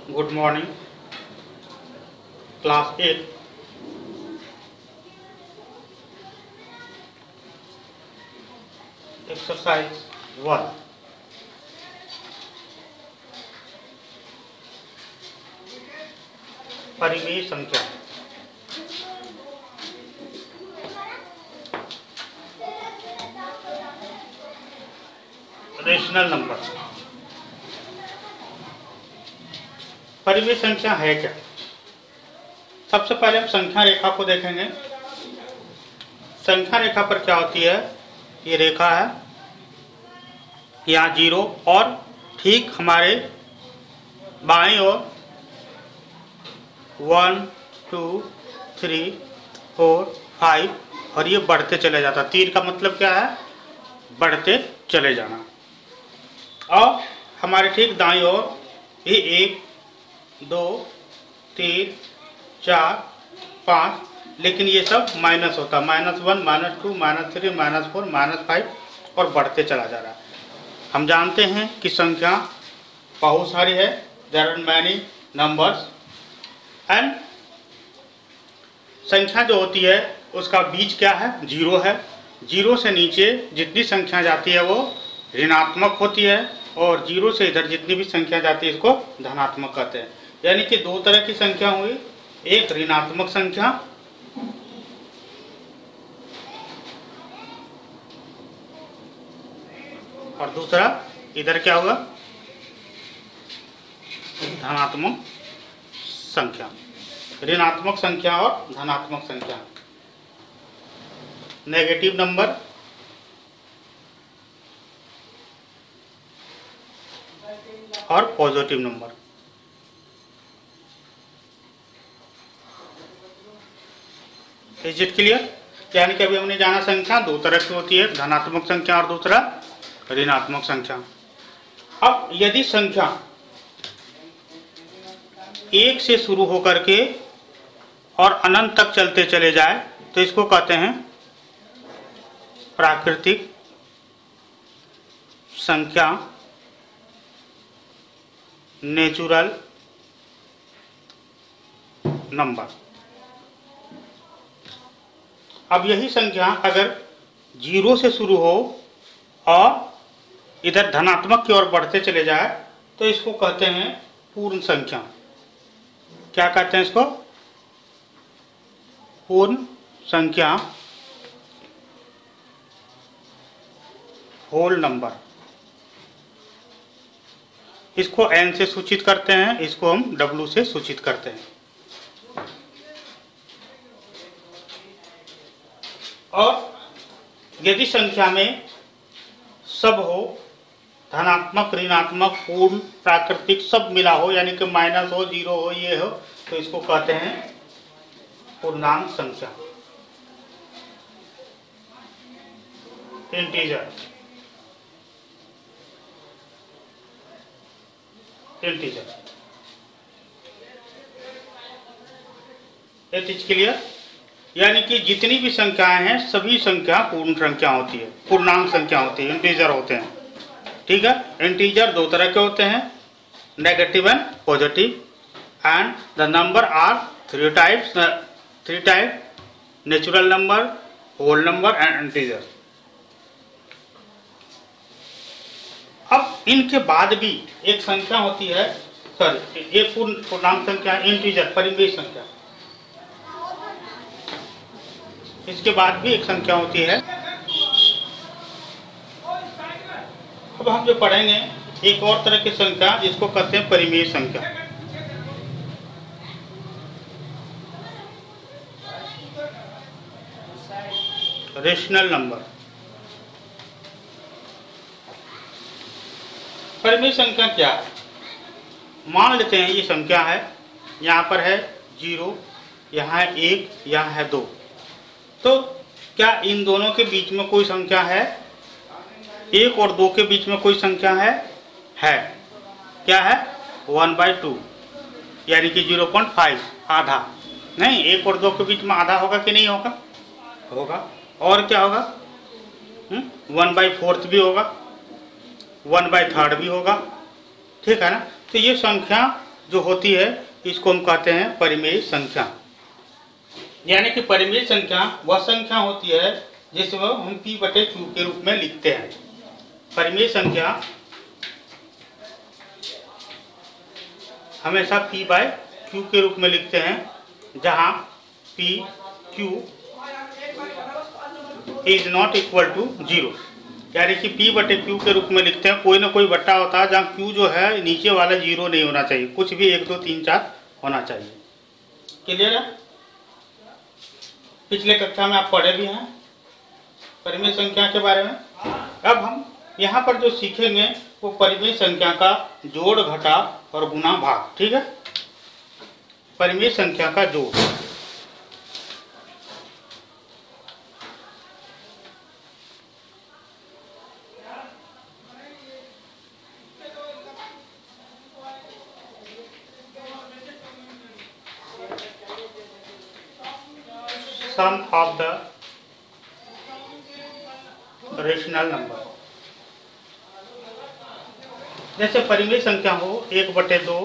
Good morning, class 8. Exercise 1. परिमेय संख्या। Rational number. परिमेय संख्या है क्या? सबसे पहले हम संख्या रेखा को देखेंगे। संख्या रेखा पर क्या होती है? ये रेखा है, यहाँ 0 और ठीक हमारे बाईं ओर 1 2 3 4 5 और ये बढ़ते चले जाता। तीर का मतलब क्या है? बढ़ते चले जाना। और हमारे ठीक दाईं ओर ये 1 2 3 4 5, लेकिन ये सब माइनस होता, -1 -2 -3 -4 -5 और बढ़ते चला जा रहा है। हम जानते हैं कि संख्या बहुत सारी है, there are many numbers, and संख्या जो होती है उसका बीज क्या है? 0 है। 0 से नीचे जितनी संख्या जाती है वो ऋणात्मक होती है, और 0 से इधर जितनी भी संख्या जाती है इसको धनात्मक कहते हैं। यानी कि दो तरह की संख्या हुई, एक ऋणात्मक संख्या और दूसरा इधर क्या होगा? धनात्मक संख्या। ऋणात्मक संख्या और धनात्मक संख्या, नेगेटिव नंबर और positive number. Is it clear? यानी कि अभी हमने जाना संख्या दो तरह की होती है, धनात्मक संख्या और दूसरा ऋणात्मक संख्या। अब यदि संख्या 1 से शुरू होकर के और अनंत तक चलते चले जाए तो इसको कहते हैं प्राकृतिक संख्या, नेचुरल नंबर। अब यही संख्या अगर 0 से शुरू हो और इधर धनात्मक की ओर बढ़ते चले जाए तो इसको कहते हैं पूर्ण संख्या। क्या कहते हैं इसको? पूर्ण संख्या, होल नंबर। इसको n से सूचित करते हैं, इसको हम w से सूचित करते हैं। और यदि संख्या में सब हो, धनात्मक ऋणात्मक पूर्ण प्राकृतिक सब मिला हो, यानी कि माइनस हो, 0 हो, ये हो, तो इसको कहते हैं पूर्णांक संख्या, इंटीजर। It is clear? यानी कि जितनी भी संख्याएं हैं सभी संख्या पूर्ण संख्या होती है, पूर्णांक संख्या होती है, इंटीजर होते हैं। ठीक है? इंटीजर दो तरह के होते हैं, negative and positive, and the number are three type, natural number, whole number and integer. अब इनके बाद भी एक संख्या होती है, सॉरी, ये पूर्णांक संख्या, इंटीजर, परिमेय संख्या। इसके बाद भी एक संख्या होती है। अब हम जो पढ़ेंगे एक और तरह की संख्या जिसको कहते हैं परिमेय संख्या। Rational number. परिमेय संख्या क्या है? मान लेते हैं ये संख्या है, यहाँ पर है 0, यहाँ है 1, यहाँ है 2। तो क्या इन दोनों के बीच में कोई संख्या है? 1 और 2 के बीच में कोई संख्या है? क्या है? 1/2, यानी कि 0.5, आधा। नहीं, 1 और 2 के बीच में आधा होगा कि नहीं होगा? होगा। और क्या होगा? 1/4 भी होगा, 1/3 भी होगा। ठीक है ना? तो ये संख्या जो होती है इसको हम कहते हैं परिमेय संख्या। यानी कि परिमेय संख्या वह संख्या होती है जिसको हम p बटे q के रूप में लिखते हैं। परिमेय संख्या हमेशा p बाय q के रूप में लिखते हैं, जहां p q is not equal to 0। यानी कि p बटे q के रूप में लिखते हैं, कोई ना कोई बट्टा होता है जहाँ q जो है नीचे वाला 0 नहीं होना चाहिए, कुछ भी 1 2 3 4 होना चाहिए। क्लियर है? पिछले कक्षा में आप पढ़े भी हैं परिमेय संख्या के बारे में। अब हम यहाँ पर जो सीखेंगे वो परिमेय संख्या का जोड़, घटाव और गुणा भाग। ठीक है? परिमेय संख्या का जोड़। Sum of the rational number. जैसे परिमेय संख्या हो 1/2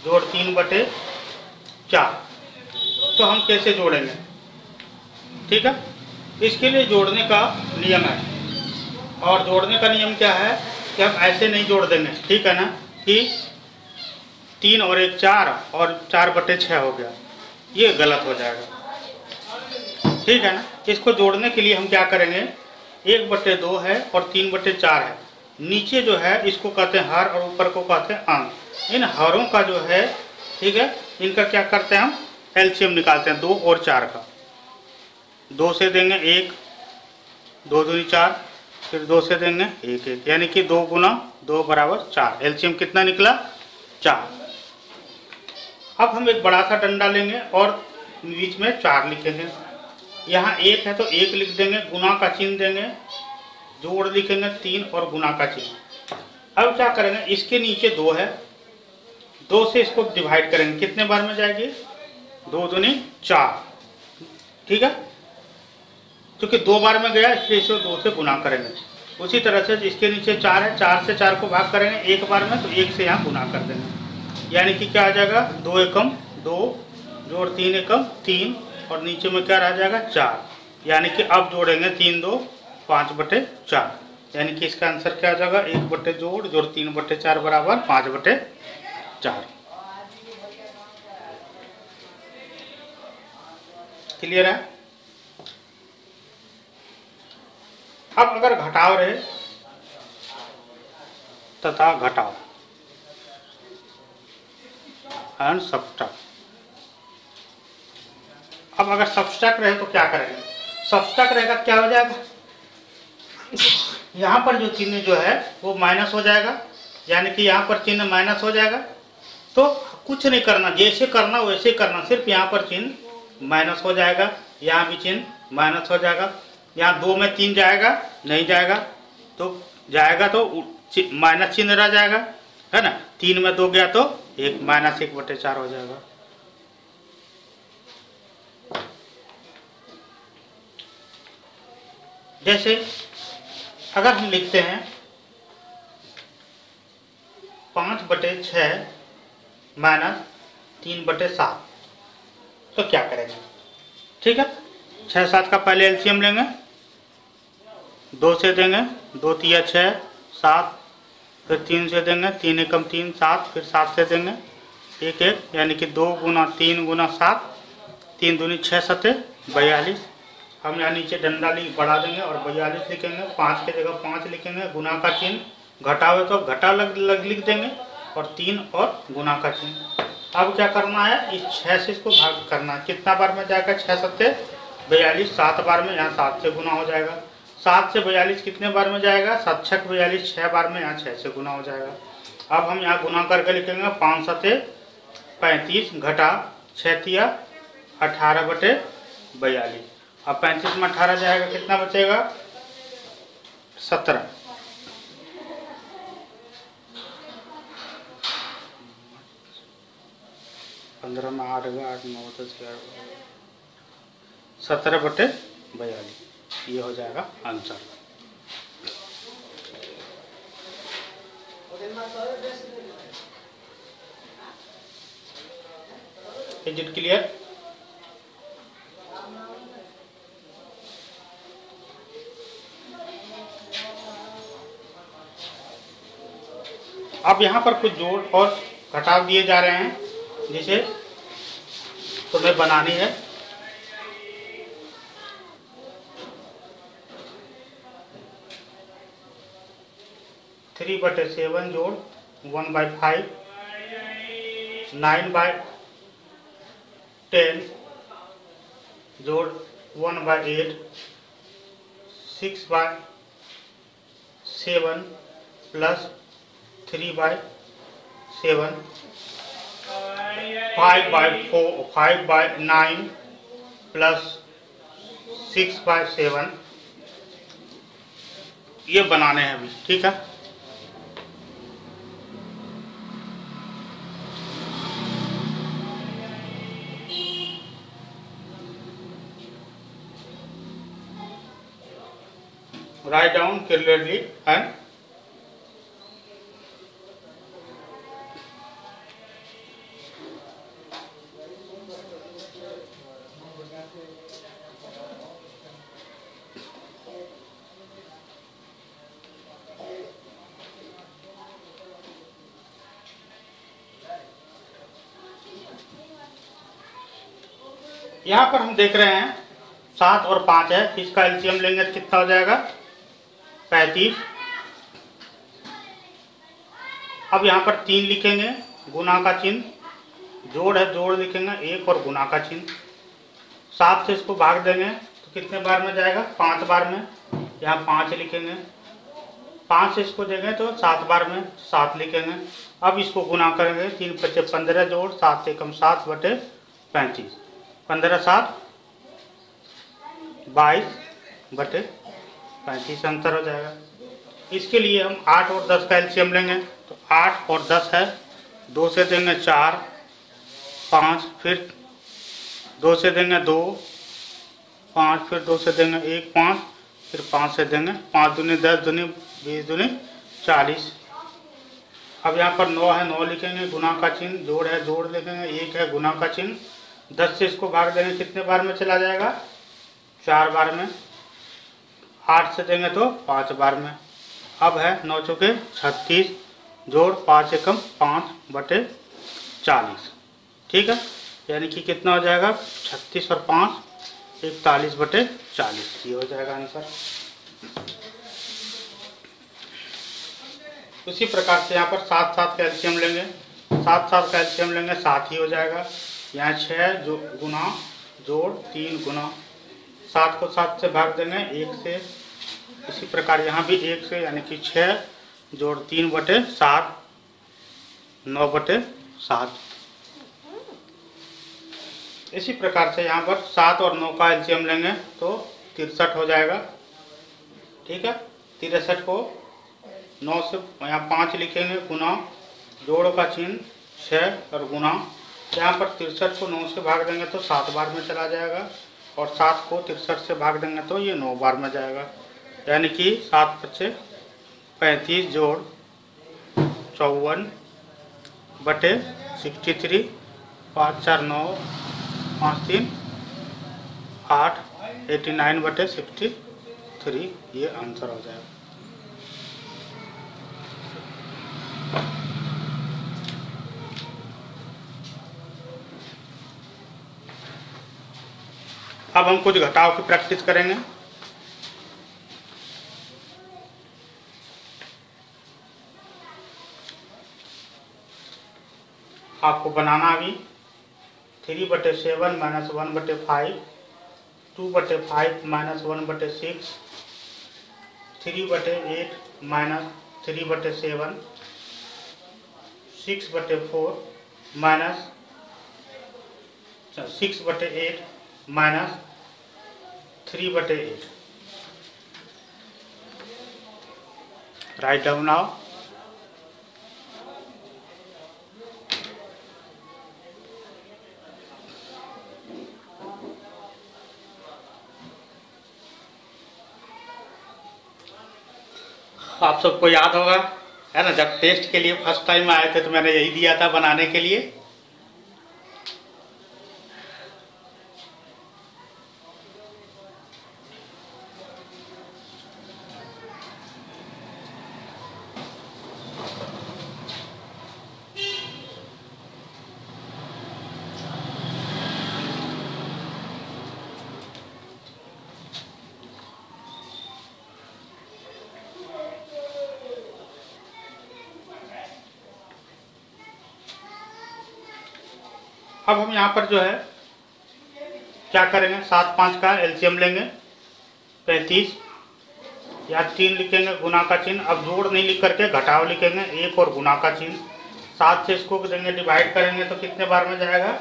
जोड़ 3/4, तो हम कैसे जोड़ेंगे? ठीक है, इसके लिए जोड़ने का नियम है, और जोड़ने का नियम क्या है कि हम ऐसे नहीं जोड़ देंगे। ठीक है ना, कि 3 और 1 4 और 4/6 हो गया, ये गलत हो जाएगा। ठीक है ना, इसको जोड़ने के लिए हम क्या करेंगे, 1/2 है और 3/4 है, नीचे जो है इसको कहते हैं हर और ऊपर को कहते हैं अंक। इन हरों का जो है, ठीक है, इनका क्या करते हैं हम एलसीएम निकालते हैं 2 और 4 का। 2 से देंगे 1, 2 दूनी 4, फिर 2 से देंगे 1 1, यानी कि 2 गुना 2 बराबर 4। एलसीएम कितना निकला? 4। अब हम एक बड़ा सा डंडा लेंगे और बीच में 4 लिखेंगे। यहाँ 1 है तो 1 लिख देंगे, गुना का चिन्ह देंगे, जोड़ लिखेंगे 3 और गुना का चिन्ह। अब क्या करेंगे, इसके नीचे 2 है, 2 से इसको डिवाइड करेंगे, कितने बार में जाएगी? 2 दूनी 4। ठीक है, क्योंकि 2 बार में गया इसलिए इसे 2 से गुना करेंगे। उसी तरह से इसके नीचे 4 है, 4 से 4 को भाग करेंगे 1 बार में, तो 1 से यहाँ गुना कर देंगे, यानी कि क्या आ जाएगा? 2 एकम 2 जोड़ 3 एकम 3, और नीचे में क्या रह जाएगा? 4। यानी कि अब जोड़ेंगे 3 2 5/4, यानी कि इसका आंसर क्या आ जाएगा? 1 जोड़ 3/4 बराबर 5/4। क्लियर है? अब अगर घटाव रहे तथा घटाव एंड सबट्रैक्ट। अब अगर सबट्रैक्ट रहे तो क्या करेंगे? सबट्रैक्ट रहेगा क्या हो जाएगा, यहाँ पर जो चिन्ह जो है वो माइनस हो जाएगा, यानी कि यहाँ पर चिन्ह माइनस हो जाएगा। तो कुछ नहीं करना, जैसे करना वैसे करना, सिर्फ यहाँ पर चिन्ह माइनस हो जाएगा, यहाँ भी चिन्ह माइनस हो जाएगा। यहाँ 2 में 3 जाएगा नहीं जाएगा, तो जाएगा तो माइनस चिन्ह रह जाएगा, है ना। 3 में 2 गया तो एक माइनस 1/4 हो जाएगा। जैसे अगर हम लिखते हैं 5/6 माइनस 3/7, तो क्या करेंगे? ठीक है, 6 7 का पहले एलसीएम लेंगे, 2 से देंगे 2 3 6 7, फिर 3 से देंगे 3 एकम 3 7, फिर 7 से देंगे 1 1, यानी कि 2 गुना 3 गुना 7, 3 दूनी 6 7 42। हम यहाँ नीचे डंडा बढ़ा देंगे और 42 लिखेंगे, 5 की जगह 5 लिखेंगे, गुना का चिन्ह घटाव है तो घटा लिख देंगे, और 3 और गुना का चिन्ह। अब क्या करना है, इस 6 से इसको भाग करना है, कितना बार में जाएगा? 6 7 42, 7 बार में, यहाँ 7 से गुना हो जाएगा। 7 से 42 कितने बार में जाएगा? 7 6 42, 6 बार में, यहाँ 6 से गुना हो जाएगा। अब हम यहाँ गुना करके लिखेंगे 5 7 35 घटा 6 3 18/42। अब 35 में 18 जाएगा, कितना बचेगा? 17। पंद्रह में 8 8 9 10 11 17/42, ये हो जाएगा आंसर। Is it clear? अब यहाँ पर कुछ जोड़ और घटाव दिए जा रहे हैं जिसे तुम्हें बनानी है। थ्री बटे सेवन जोड़ 1/5, 9/10 जोड़ 1/8, 6/7 प्लस 3/7, 5/9 प्लस 6/7, ये बनाने हैं अभी। ठीक है, write down clearly and यहाँ पर हम देख रहे हैं 7 और 5 है, इसका एलसीएम लेंगे तो कितना हो जाएगा? 35। अब यहाँ पर 3 लिखेंगे, गुना का चिन्ह, जोड़ है जोड़ लिखेंगे 1 और गुना का चिन्ह। 7 से इसको भाग देंगे तो कितने बार में जाएगा? 5 बार में। यहाँ 5 लिखेंगे, 5 से इसको देंगे तो 7 बार में 7 लिखेंगे। अब इसको गुना करेंगे, 3 × 5 = 15 जोड़ 7 × 1 = 7 बटे 35, 15 × 7 = 22 बटे 35 अंतर हो जाएगा। इसके लिए हम 8 और 10 का एलसीएम लेंगे तो 8 और 10 है, 2 से देंगे 4, 5, फिर 2 से देंगे 2, 5, फिर 2 से देंगे 1, 5, फिर 5 से देंगे 5 दूनी 10 दूनी 20 दूनी 40। अब यहाँ पर 9 है, 9 लिखेंगे, गुना का चिन्ह, जोड़ है जोड़ लिखेंगे, 1 है, गुना का चिन्ह। 10 से इसको भाग देंगे कितने बार में चला जाएगा? 4 बार में। 8 से देंगे तो 5 बार में। अब है 9 × 4 = 36 जोड़ 5 × 1 = 5 बटे 40। ठीक है, यानी कि कितना हो जाएगा? 36 और 5 = 41 बटे 40, ये हो जाएगा आंसर। उसी प्रकार से यहाँ पर 7 7 का एलसीएम लेंगे, 7 7 का एलसीएम लेंगे 7 ही हो जाएगा। यहाँ 6 जो गुना जोड़ 3 गुना, 7 को 7 से भाग देंगे 1 से। इसी प्रकार यहाँ भी 1 से, यानी कि 6 जोड़ 3 बटे 7, 9 बटे 7। इसी प्रकार से यहाँ पर 7 और 9 का एलसीएम लेंगे तो 63 हो जाएगा। ठीक है, 63 को 9 से यहाँ 5 लिखेंगे, गुना जोड़ का चिन्ह 6 और गुना। यहाँ पर 63 को 9 से भाग देंगे तो 7 बार में चला जाएगा, और 7 को 63 से भाग देंगे तो ये 9 बार में जाएगा। यानी कि 7 × 5 = 35 जोड़ 54 बटे 63, 5 × 4 = 9, 5 × 3 = 8, 89 बटे 63, ये आंसर हो जाएगा। अब हम कुछ घटाव की प्रैक्टिस करेंगे। आपको बनाना अभी 3/7 - 1/5, 2/5 - 1/6, 3/8 - 3/7, 6/4 - 6/8 - 3/8। Write down now. आप सबको याद होगा, है ना, जब टेस्ट के लिए फर्स्ट टाइम आए थे तो मैंने यही दिया था बनाने के लिए। अब हम यहाँ पर जो है क्या करेंगे, 7 5 का एलसीएम लेंगे 35, या 3 लिखेंगे गुना का चिन्ह। अब जोड़ नहीं लिख करके घटाव लिखेंगे, 1 और गुना का चिन्ह। 7 से इसको देंगे डिवाइड करेंगे तो कितने बार में जाएगा,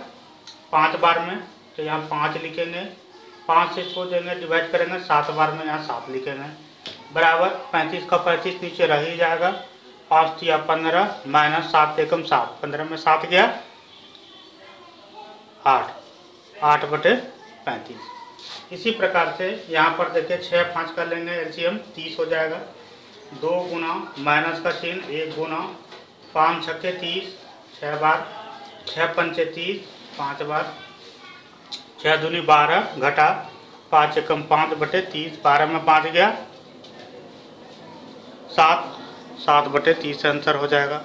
5 बार में, तो यहाँ 5 लिखेंगे। 5 से इसको देंगे डिवाइड करेंगे 7 बार में, यहाँ 7 लिखेंगे, बराबर 35 का 35 नीचे रह ही जाएगा। 5 तिया 15 माइनस 7 एकम 7, 15 में 7 गया 8, 8/35। इसी प्रकार से यहाँ पर देखिए 6 5 का लेंगे एलसीएम 30 हो जाएगा। 2 गुना माइनस का चिन्ह 1 गुना, 5 छक्के 30 6 बार, 6 पंचे 30 5 बार, 6 दूनी 12 घटा 5 एकम 5/30, 12 में 5 गया 7, 7/30 आंसर हो जाएगा।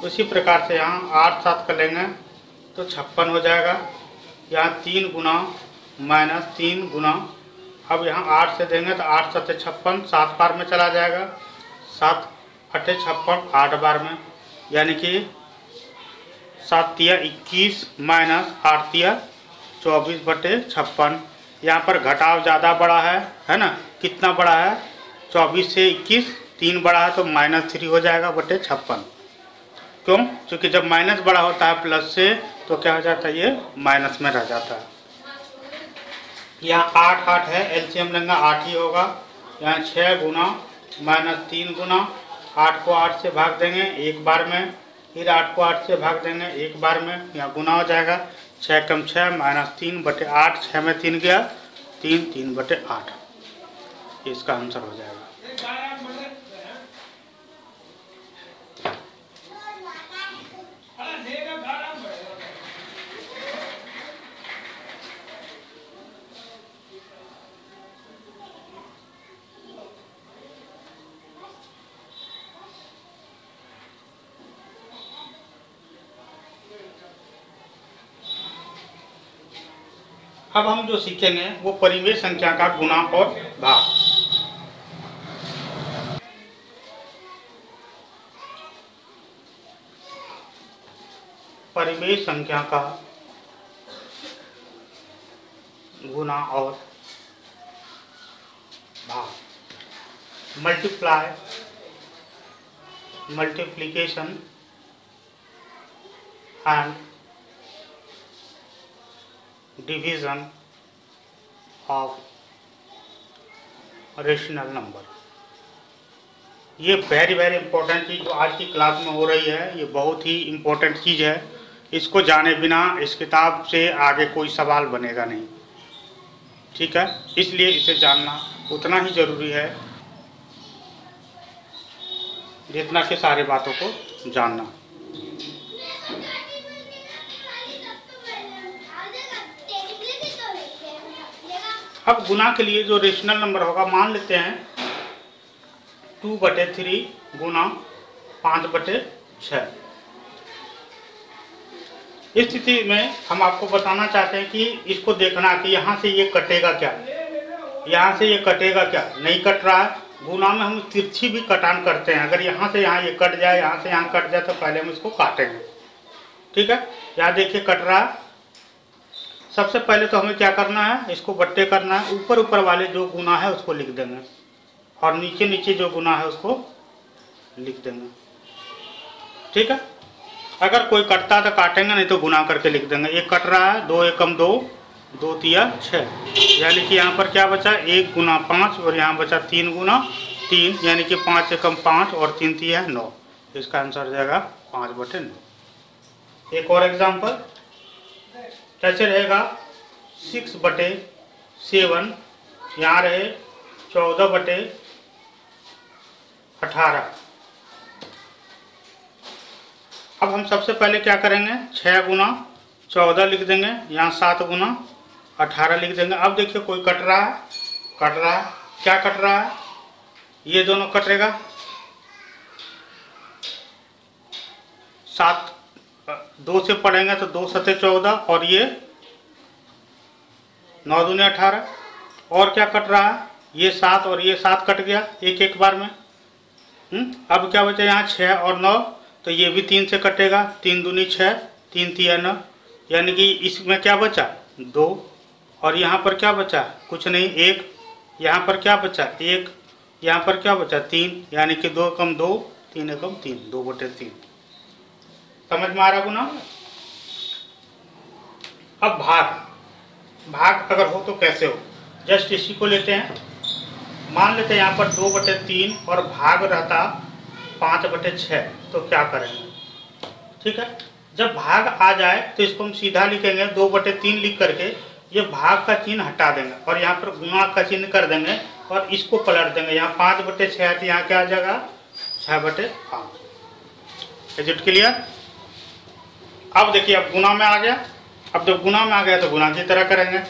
उसी प्रकार से यहाँ 8 7 का लेंगे तो 56 हो जाएगा। यहाँ 3 गुना माइनस 3 गुना, अब यहाँ 8 से देंगे तो 8 7 56, 7 बार में चला जाएगा, 7 8 56 8 बार में, यानी कि 7 तिया 21 माइनस 8 तिया 24/56। यहाँ पर घटाव ज़्यादा बड़ा है ना, कितना बड़ा है, 24 से 21 3 बड़ा है तो -3 हो जाएगा बटे 56। क्यों, क्योंकि जब माइनस बड़ा होता है प्लस से तो क्या हो जाता है, ये माइनस में रह जाता है। यहाँ 8 8 है, एलसीएम लेंगे 8 ही होगा। यहाँ 6 गुना माइनस 3 गुना, 8 को 8 से भाग देंगे 1 बार में, फिर 8 को 8 से भाग देंगे 1 बार में, यहाँ गुना हो जाएगा। 6 कम 6 माइनस 3/8, 6 में 3 गया 3, 3/8, इसका आंसर हो जाएगा। अब हम जो सीखेंगे वो परिमेय संख्या का गुणा और भाग। परिमेय संख्या का गुणा और भाग, multiply, multiplication and division of rational number. ये वेरी इंपॉर्टेंट चीज़ जो आज की क्लास में हो रही है, ये बहुत ही इम्पोर्टेंट चीज़ है। इसको जाने बिना इस किताब से आगे कोई सवाल बनेगा नहीं, ठीक है। इसलिए इसे जानना उतना ही ज़रूरी है जितना कि सारी बातों को जानना। अब गुना के लिए जो रेशनल नंबर होगा, मान लेते हैं 2/3 गुना 5/6। इस स्थिति में हम आपको बताना चाहते हैं कि इसको देखना कि यहाँ से ये कटेगा क्या, यहाँ से ये कटेगा क्या, नहीं कट रहा है। गुना में हम तिरछी भी कटान करते हैं, अगर यहाँ से यहाँ ये कट जाए, यहाँ से यहाँ कट जाए तो पहले हम इसको काटेंगे, ठीक है। यहाँ देखिए कट रहा है। सबसे पहले तो हमें क्या करना है, इसको बट्टे करना है। ऊपर ऊपर वाले जो गुना है उसको लिख देंगे और नीचे नीचे जो गुना है उसको लिख देंगे, ठीक है। अगर कोई कटता है तो काटेंगे, नहीं तो गुना करके लिख देंगे। एक कट रहा है, 2 एकम 2, 2 तिया 6, यानी कि यहाँ पर क्या बचा, 1 गुना 5 और यहाँ बचा 3 गुना 3, यानी कि 5 एकम 5 और 3 तिया 9। इसका आंसर जाएगा 5/9। एक और एग्जाम्पल कैसे रहेगा, 6/7, यहाँ रहे 14/18। अब हम सबसे पहले क्या करेंगे, 6 गुना 14 लिख देंगे, यहाँ 7 गुना 18 लिख देंगे। अब देखिए कोई कट रहा है, क्या कट रहा है, ये दोनों कटेगा। 7 2 से पढ़ेंगे तो 2 7 14 और ये 9 दूनी 18। और क्या कट रहा है, ये 7 और ये 7 कट गया एक एक बार में। अब क्या बचा, यहाँ 6 और 9, तो ये भी 3 से कटेगा, 3 दूनी 6, 3 तिया 9, यानी कि इसमें क्या बचा 2, और यहाँ पर क्या बचा कुछ नहीं 1, यहाँ पर क्या बचा 1, यहाँ पर क्या बचा 3, यानी कि 2 कम 2 3 कम 3 2/3। समझ में आ रहा गुना। अब भाग अगर हो तो कैसे हो, जस्ट इसी को लेते हैं, मान लेते हैं यहाँ पर 2/3 और भाग रहता 5/6, तो क्या करेंगे। ठीक है, जब भाग आ जाए तो इसको हम सीधा लिखेंगे 2/3 लिख करके ये भाग का चिन्ह हटा देंगे और यहाँ पर गुणा का चिन्ह कर देंगे और इसको पलट देंगे। यहाँ 5/6 है तो यहाँ क्या आ जाएगा 6/5। Is it clear. अब देखिए अब गुना में आ गया। अब जब गुना में आ गया तो गुना की तरह करेंगे।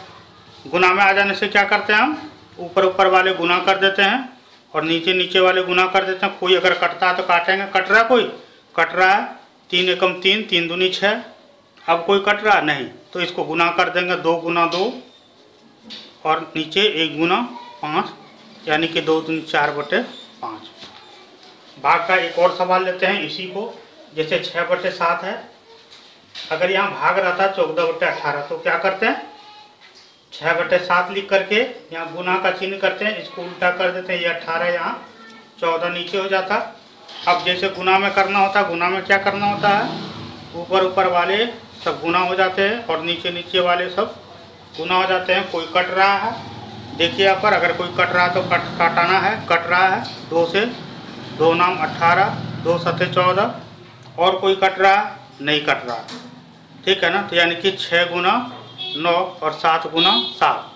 गुना में आ जाने से क्या करते हैं हम ऊपर वाले गुना कर देते हैं और नीचे वाले गुना कर देते हैं। कोई अगर कटता है तो काटेंगे। कट रहा है कोई, कट रहा है 3 एकम 3 3 दूनी 6। अब कोई कट रहा नहीं तो इसको गुना कर देंगे 2 गुना 2 और नीचे 1 गुना 5, यानी कि 2 दूनी 4/5। भाग का एक और सवाल लेते हैं इसी को, जैसे 6/7 है। अगर यहाँ भाग रहता 14/18 तो क्या करते हैं 6/7 लिख करके यहाँ गुना का चिन्ह करते हैं, इसको उल्टा कर देते हैं, ये 18 यहाँ 14 नीचे हो जाता। अब जैसे गुना में करना होता है, गुना में क्या करना होता है ऊपर वाले सब गुना हो जाते हैं और नीचे वाले सब गुना हो जाते हैं। कोई कट रहा है, देखिए यहाँ पर अगर कोई कट रहा है तो काटाना है। कट रहा है 2 से 2 नाम 18 2 7 14, और कोई कट रहा नहीं कट रहा, ठीक है ना। तो यानी कि 6 गुना 9 और 7 गुना 7,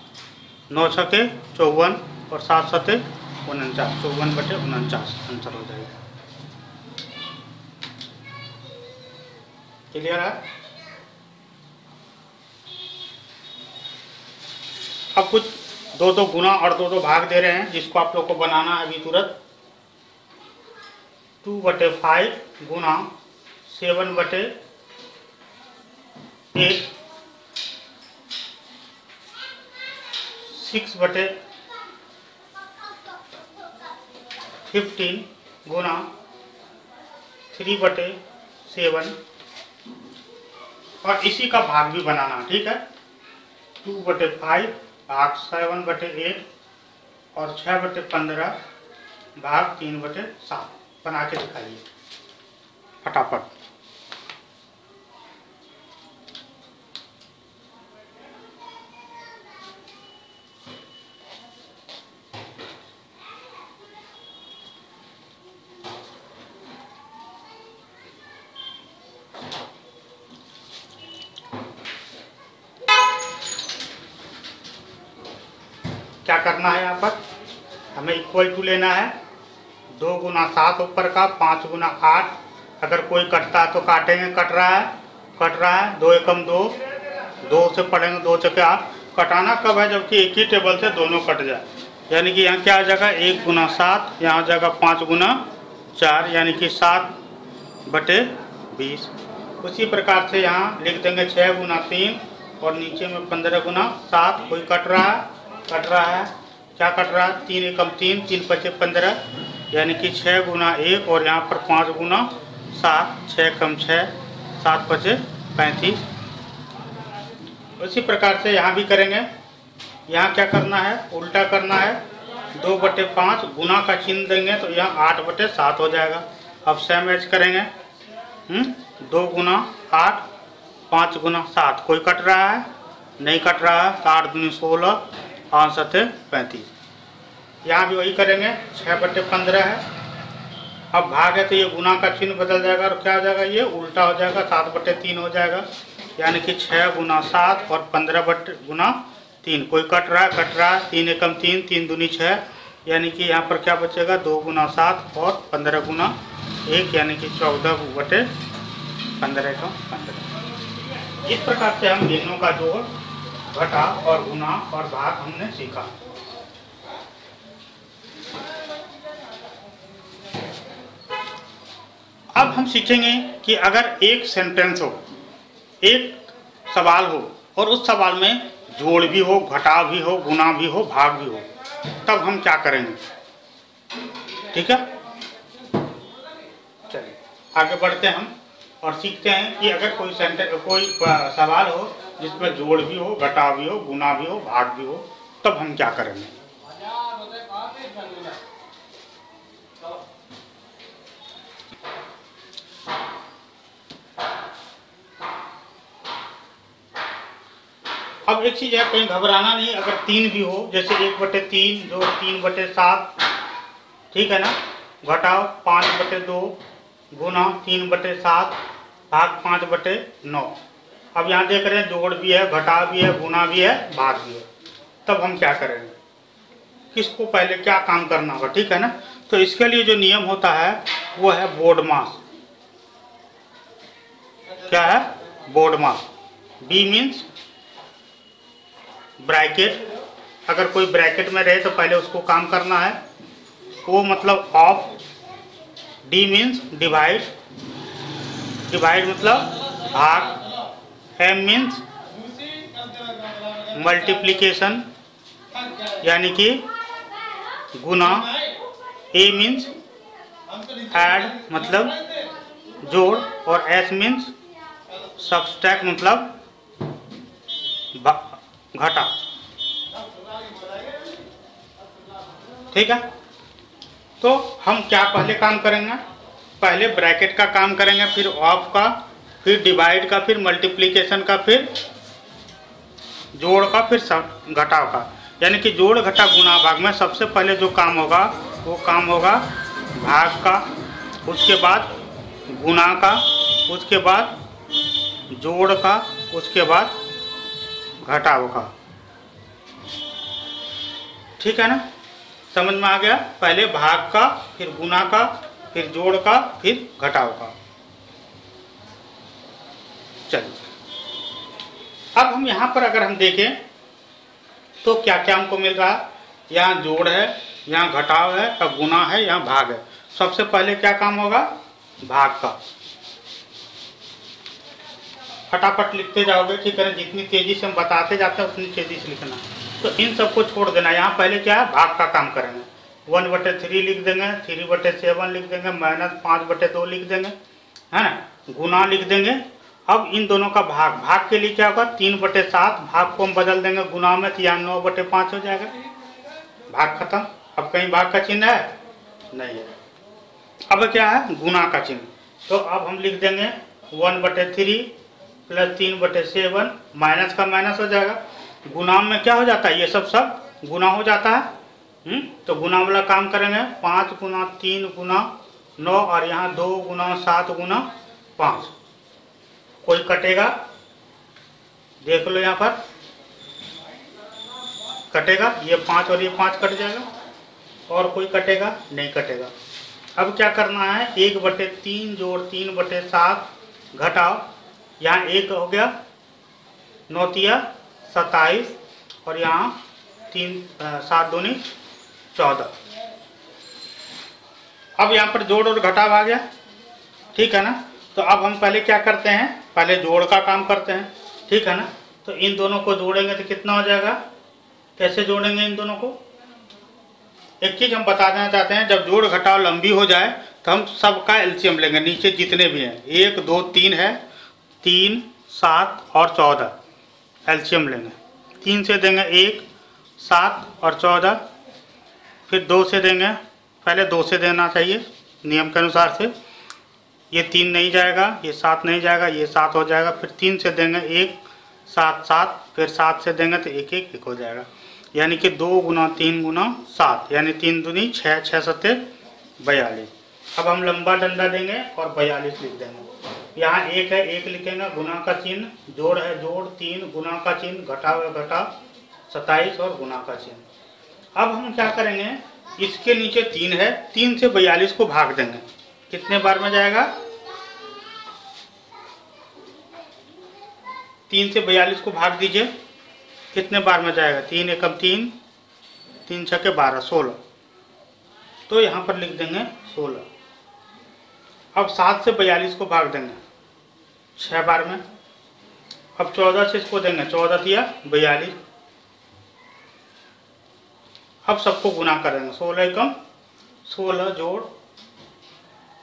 9 छके 54 और 7 सते 49, 54/49 आंसर हो जाएगा। क्लियर है। अब कुछ 2 गुना और 2 भाग दे रहे हैं जिसको आप लोग को बनाना है अभी तुरंत। 2/5 गुना 7/8 6/15 गुना 3/7 और इसी का भाग भी बनाना, ठीक है। 2/5 भाग 7/8 और 6/15 भाग 3/7 बना के दिखाइए फटाफट। क्या करना है यहाँ पर हमें इक्वल टू लेना है। 2 गुना 7 ऊपर का 5 गुना 8। अगर कोई कटता है तो काटेंगे। कट रहा है 2 एकम 2 2 से पढ़ेंगे 2 छके 8। कटाना कब है जबकि एक ही टेबल से दोनों कट जाए, यानी कि यहाँ क्या आ जाएगा 1 गुना 7, यहाँ आ जाएगा 5 गुना 4 यानी कि 7/20। उसी प्रकार से यहाँ लिख देंगे 6 गुना 3 और नीचे में 15 गुना 7। कोई कट रहा है क्या कट रहा है 3 एकम 3 3 5 15 यानी कि 6 गुना 1 और यहाँ पर 5 गुना 7 6 कम 6 7 5 35। उसी प्रकार से यहाँ भी करेंगे। यहाँ क्या करना है उल्टा करना है 2/5 गुना का चिन्ह देंगे तो यहाँ 8/7 हो जाएगा। अब सेम एज करेंगे 2 गुना 8 5 गुना 7। कोई कट रहा है नहीं कट रहा है 8 दूनी 16 5 7 35। यहाँ भी वही करेंगे 6/15 है। अब भाग है तो ये गुना का चिन्ह बदल जाएगा और क्या हो जाएगा ये उल्टा हो जाएगा 7/3 हो जाएगा, यानी कि 6 गुना 7 और 15 गुना 3। कोई कट रहा है 3 एकम 3 3 दूनी 6 यानी कि यहाँ पर क्या बचेगा 2 गुना 7 और 15 गुना 1 यानी कि 14/15 एकम 15। इस प्रकार से हम दोनों का जोड़ घटा और गुना और भाग हमने सीखा। अब हम सीखेंगे कि अगर एक सेंटेंस हो, एक सवाल हो और उस सवाल में जोड़ भी हो, घटाव भी हो, गुना भी हो, भाग भी हो, तब हम क्या करेंगे। ठीक है, चलिए आगे बढ़ते हैं हम। और सीखते हैं कि अगर कोई सवाल हो जिसमें जोड़ भी हो, घटाव भी हो, गुना भी हो, भाग भी हो, तब हम क्या करेंगे। अब एक चीज है, कहीं घबराना नहीं। अगर 3 भी हो, जैसे 1/3 जो 3/7, ठीक है ना, घटाव 5/2 गुना 3/7 भाग 5/9। अब यहाँ देख रहे हैं जोड़ भी है, घटाव भी है, गुना भी है, भाग भी है। तब हम क्या करेंगे, किसको पहले क्या काम करना होगा, ठीक है ना। तो इसके लिए जो नियम होता है वो है बोर्डमास। क्या है, बोर्डमास। बी मीन्स ब्रैकेट, अगर कोई ब्रैकेट में रहे तो पहले उसको काम करना है। ओ मतलब of, D means divide, divide मतलब भाग, एम मीन्स मल्टीप्लिकेशन यानी कि गुना, ए मीन्स ऐड मतलब जोड़, और एस मीन्स सब्सट्रैक्ट मतलब घटा। ठीक है, तो हम क्या पहले काम करेंगे, पहले ब्रैकेट का काम करेंगे, फिर ऑफ का, फिर डिवाइड का, फिर मल्टीप्लिकेशन का, फिर जोड़ का, फिर घटाव का। यानी कि जोड़ घटा गुणा भाग में सबसे पहले जो काम होगा वो काम होगा भाग का, उसके बाद गुणा का, उसके बाद जोड़ का, उसके बाद घटाव का। ठीक है ना, समझ में आ गया। पहले भाग का, फिर गुणा का, फिर जोड़ का, फिर घटाव का। चलिए अब हम यहाँ पर अगर हम देखें तो क्या क्या हमको मिल रहा है। यहाँ जोड़ है, यहाँ घटाव है, और गुणा है, यहाँ भाग है। सबसे पहले क्या काम होगा, भाग का। फटाफट लिखते जाओगे, ठीक है, जितनी तेजी से हम बताते जाते हैं उतनी तेजी से लिखना। तो इन सबको छोड़ देना। यहाँ पहले क्या है, भाग का काम करेंगे। 1/3 लिख देंगे, 3/7 लिख देंगे, -5/2 लिख देंगे, है ना, गुना लिख देंगे। अब इन दोनों का भाग, भाग के लिए क्या होगा, 3/7, भाग को हम बदल देंगे गुना में, तो यहाँ 9/5 हो जाएगा। भाग खत्म। अब कहीं भाग का चिन्ह है नहीं है। अब क्या है, गुना का चिन्ह। तो अब हम लिख देंगे 1/3 + 3/7, माइनस का माइनस हो जाएगा। गुना में क्या हो जाता है, ये सब गुना हो जाता है। तो गुना वाला काम करेंगे, 5 गुना 3 गुना 9, और यहाँ 2 गुना 7 गुना 5। कोई कटेगा, देख लो यहाँ पर कटेगा, ये 5 और ये 5 कट जाएगा। और कोई कटेगा नहीं, कटेगा। अब क्या करना है, 1/3 जोड़ 3/7 घटाव, यहाँ 1 हो गया, 9 × 27, और यहाँ 7 दूनी 14। अब यहाँ पर जोड़ और घटाव आ गया, ठीक है ना। तो अब हम पहले क्या करते हैं, पहले जोड़ का काम करते हैं, ठीक है ना। तो इन दोनों को जोड़ेंगे तो कितना हो जाएगा, कैसे जोड़ेंगे इन दोनों को। एक चीज़ हम बता देना चाहते हैं, जब जोड़ घटाव लंबी हो जाए तो हम सबका एलसीएम लेंगे, नीचे जितने भी हैं, 1 2 3 है, 3 7 और 14 एलसीएम लेंगे। 3 से देंगे 1, 7 और 14, फिर 2 से देंगे, पहले 2 से देना चाहिए नियम के अनुसार से। ये 3 नहीं जाएगा, ये 7 नहीं जाएगा, ये 7 हो जाएगा। फिर 3 से देंगे 1, 7 7, फिर 7 से देंगे तो 1 1 1 हो जाएगा। यानी कि 2 गुना 3 गुना 7, यानी 3 दूनी 6, 6 7 42। अब हम लंबा डंडा देंगे और 42 लिख देंगे। यहाँ 1 है, 1 लिखेंगे, गुना का चिन्ह, जोड़ है जोड़, 3 गुना का चिन्ह, घटाव है घटाव, 27 और गुना का चिन्ह। अब हम क्या करेंगे, इसके नीचे 3 है, 3 से 42 को भाग देंगे। कितने बार में जाएगा, 3 से 42 को भाग दीजिए, कितने बार में जाएगा, 3 एकम 3, 3 छके 12, 16। तो यहाँ पर लिख देंगे 16। अब 7 से 42 को भाग देंगे 6 बार में। अब 14 से इसको देंगे, 14 × 42। अब सबको गुना करेंगे, 16 एकम 16 जोड़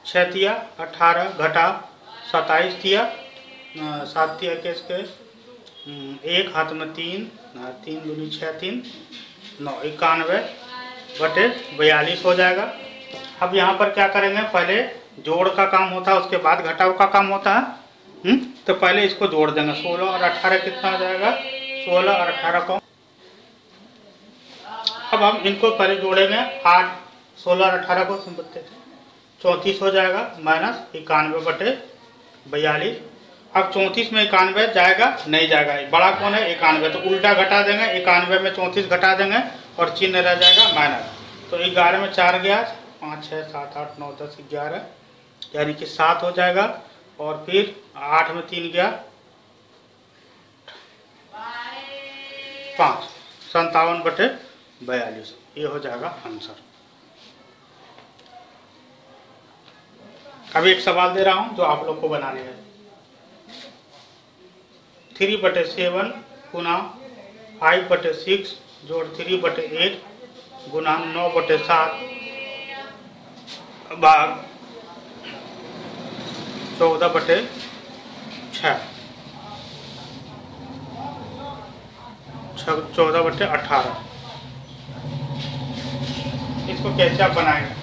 6 × 18 घटा 27 दिया, 7 दिया के इसके, एक हाथ में 3, 3 दूनी 6, 3 9, 91/42 हो जाएगा। अब यहाँ पर क्या करेंगे, पहले जोड़ का काम होता है, उसके बाद घटाव का काम होता है। तो पहले इसको जोड़ देंगे। 16 और 18 कितना हो जाएगा, 16 और 18 को। अब हम इनको पहले जोड़ेंगे, 8 16 और 18 को 34 हो जाएगा, माइनस 91/42। अब 34 में 91 जाएगा नहीं जाएगा, बड़ा कौन है 91, तो उल्टा घटा देंगे, 91 में 34 घटा देंगे और चिन्ह रह जाएगा माइनस। तो 11 में 4 गया, 5 6 7 8 9 10 11, यानी कि 7 हो जाएगा। और फिर 8 में 3 गया, 5, 57/42, ये हो जाएगा आंसर। अभी एक सवाल दे रहा हूं जो आप लोग को बनाने है। 3/7 गुना 5/6 जोड़ 3/8 गुना 9/7 भाग 14/6, 14/18। इसको कैसे आप बनाएंगे,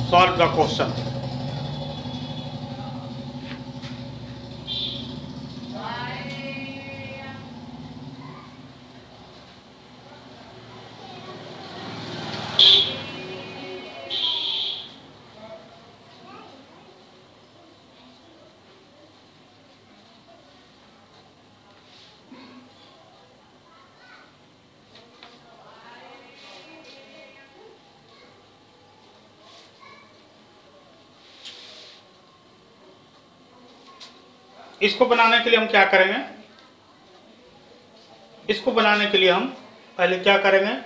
सॉल्व द क्वेश्चन। इसको बनाने के लिए हम क्या करेंगे, इसको बनाने के लिए हम पहले क्या करेंगे,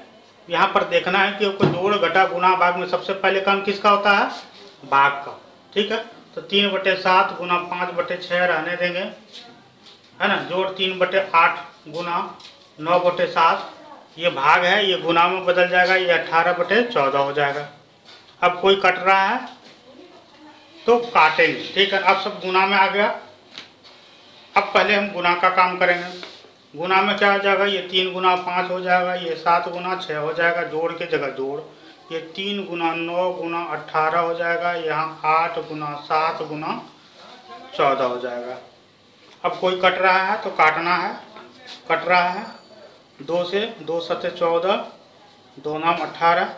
यहाँ पर देखना है कि कोई जोड़ घटा गुना भाग में सबसे पहले काम किसका होता है, भाग का। ठीक है, तो 3/7 गुना 5/6 रहने देंगे, है ना। जोड़ 3/8 गुना 9/7, ये भाग है, ये गुना में बदल जाएगा, ये 18/14 हो जाएगा। अब कोई कट रहा है तो काटेंगे। ठीक है, अब सब गुना में आ गया। अब पहले हम गुना का काम करेंगे। गुना में क्या हो जाएगा, ये 3 गुना 5 हो जाएगा, ये 7 गुना 6 हो जाएगा, जोड़ के जगह जोड़, ये 3 गुना 9 गुना 18 हो जाएगा, यहाँ 8 गुना 7 गुना 14 हो जाएगा। अब कोई कट रहा है तो काटना है, कट रहा है 2 से, 2 7 14, 2 9 18,